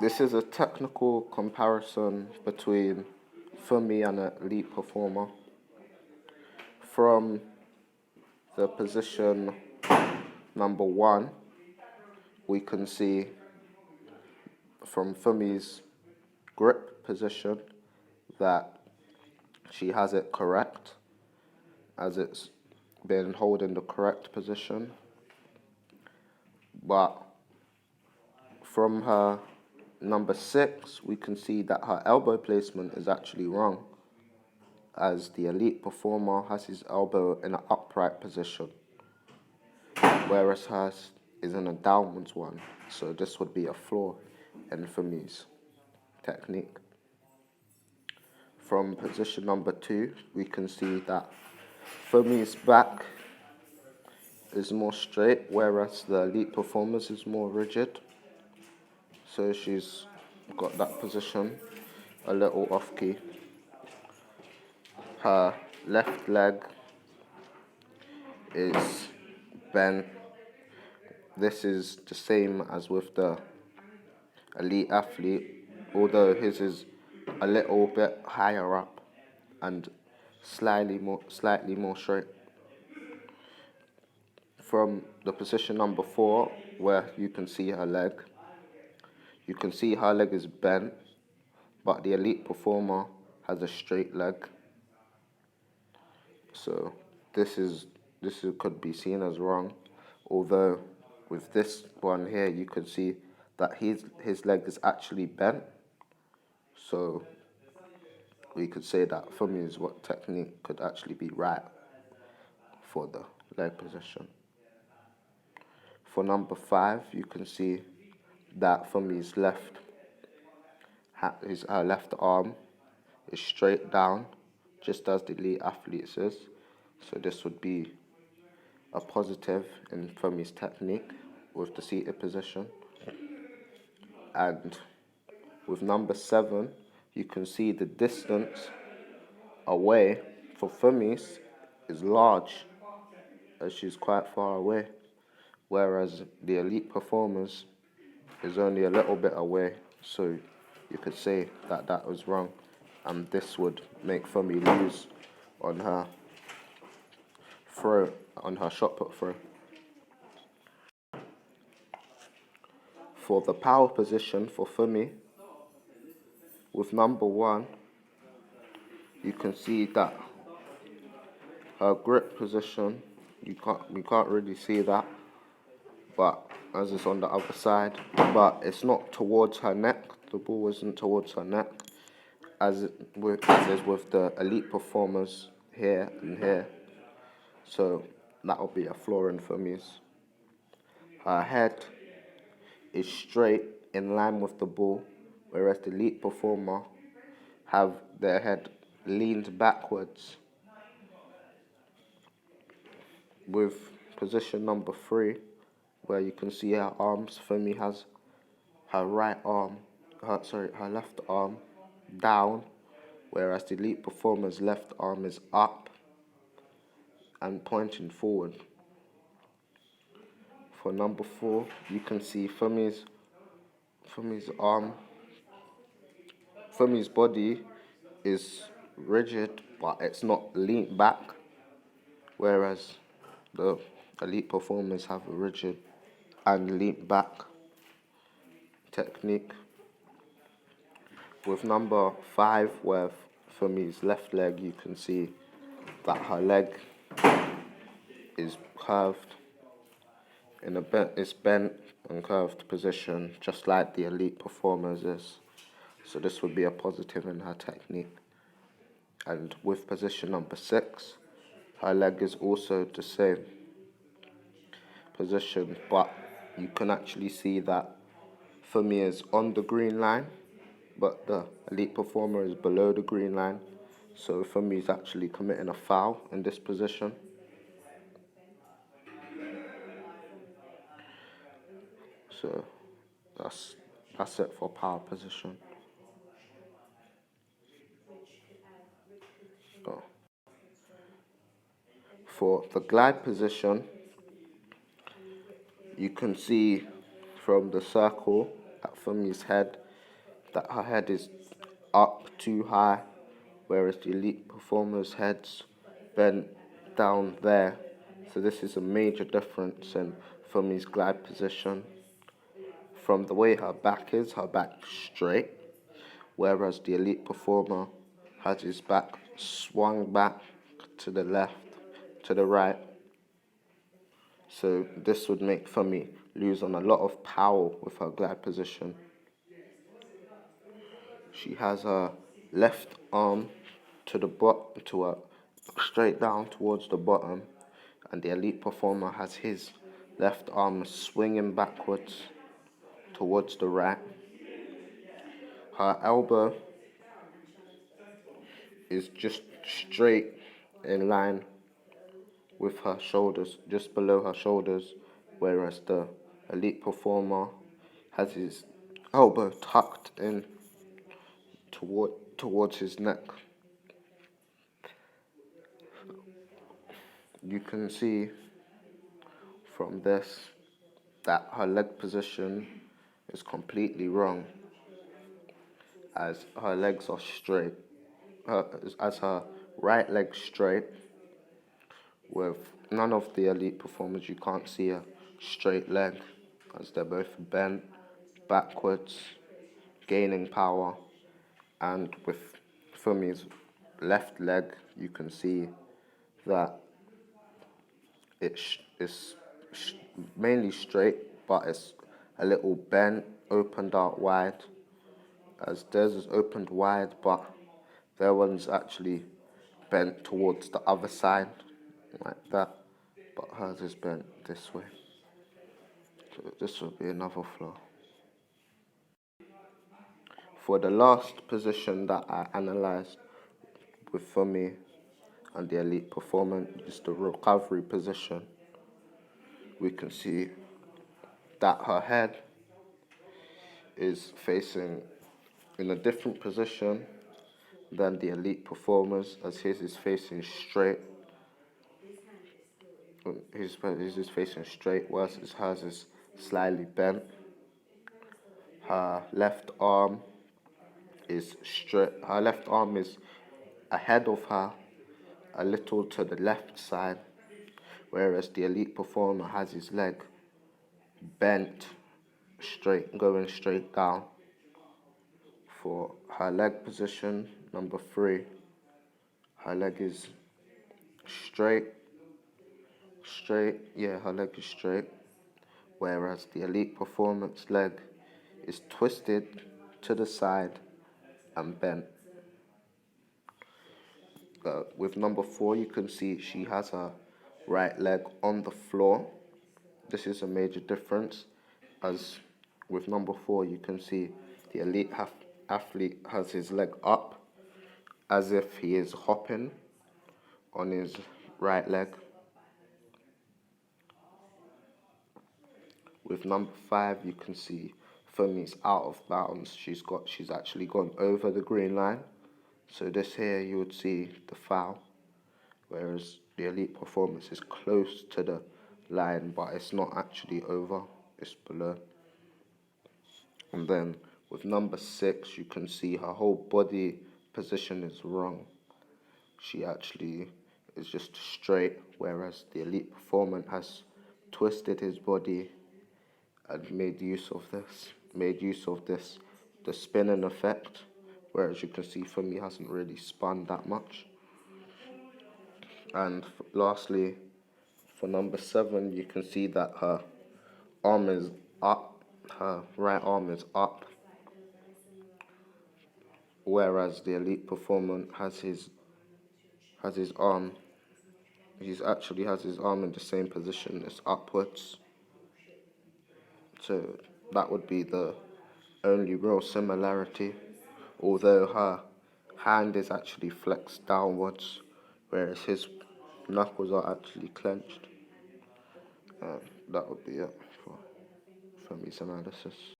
This is a technical comparison between Fumi and an elite performer. From the position number 1, we can see from Fumi's grip position that she has it correct, as it's been holding the correct position. But from her number 6, we can see that her elbow placement is actually wrong, as the elite performer has his elbow in an upright position, whereas hers is in a downwards one. So this would be a flaw in Fumi's technique. From position number 2, we can see that Fumi's back is more straight, whereas the elite performer's is more rigid. So she's got that position a little off key. Her left leg is bent. This is the same as with the elite athlete, although his is a little bit higher up and slightly more straight. From the position number 4, where you can see her leg, you can see her leg is bent, but the elite performer has a straight leg. So this could be seen as wrong, although with this one here you can see that his leg is actually bent. So we could say that Fumi's technique could actually be right for the leg position. For number 5, you can see that Fumi's her left arm is straight down, just as the elite athlete's is. So this would be a positive in Fumi's technique with the seated position. And with number 7, you can see the distance away for Fumi's is large, as she's quite far away, whereas the elite performers is only a little bit away. So you could say that that was wrong, and this would make Fumi lose on her throw, on her shot put throw. For the power position for Fumi, with number 1, you can see that her grip position, we can't really see that, but as it's on the other side, but it's not towards her neck. The ball isn't towards her neck, as is with the elite performers here and here. So that will be a flaw in Fumi's. Her head is straight in line with the ball, whereas the elite performer have their head leaned backwards. With position number 3, where you can see her arms, Fumi has her her left arm down, whereas the elite performer's left arm is up and pointing forward. For number 4, you can see Fumi's body is rigid, but it's not leaned back, whereas the elite performers have a rigid and lean back technique. With number 5, where Fumi's left leg, you can see that her leg is curved in it's bent and curved position, just like the elite performers is. So this would be a positive in her technique. And with position number 6, her leg is also the same position, but you can actually see that Fumi is on the green line, but the elite performer is below the green line. So Fumi is actually committing a foul in this position. So that's it for power position. So for the glide position, you can see from the circle at Fumi's head that her head is up too high, whereas the elite performer's head's bent down there. So this is a major difference in Fumi's glide position. From the way her back is, her back straight, whereas the elite performer has his back swung back to the left, to the right. So this would make Fumi lose on a lot of power with her glide position. She has her left arm to the to her straight down towards the bottom, and the elite performer has his left arm swinging backwards towards the right. Her elbow is just straight in line with her shoulders, just below her shoulders, whereas the elite performer has his elbow tucked in towards his neck. You can see from this that her leg position is completely wrong, as her legs are straight, as her right leg straight. With none of the elite performers, you can't see a straight leg, as they're both bent backwards, gaining power. And with Fumi's left leg, you can see that it's mainly straight, but it's a little bent, opened out wide, as theirs is opened wide, but their one's actually bent towards the other side, like that, but hers is bent this way. So this will be another flaw. For the last position that I analysed with Fumi and the elite performance is the recovery position. We can see that her head is facing in a different position than the elite performers, as his is facing straight. His is facing straight, whilst hers is slightly bent. Her left arm is straight. Her left arm is ahead of her, a little to the left side, whereas the elite performer has his leg bent straight, going straight down. For her leg position, number 3, her leg is straight, her leg is straight, whereas the elite performance leg is twisted to the side and bent. With number 4, you can see she has her right leg on the floor. This is a major difference, as with number 4, you can see the elite athlete has his leg up as if he is hopping on his right leg. With number 5, you can see Fumi's out of bounds. She's actually gone over the green line. So this here, you would see the foul, whereas the elite performance is close to the line, but it's not actually over, it's below. And then with number 6, you can see her whole body position is wrong. She actually is just straight, whereas the elite performer has twisted his body and made use of this, the spinning effect, whereas you can see Fumi hasn't really spun that much. And lastly, for number 7, you can see that her arm is up, her right arm is up, whereas the elite performer has his arm, actually has his arm in the same position, it's upwards. So that would be the only real similarity, although her hand is actually flexed downwards, whereas his knuckles are actually clenched. That would be it for Fumi's analysis.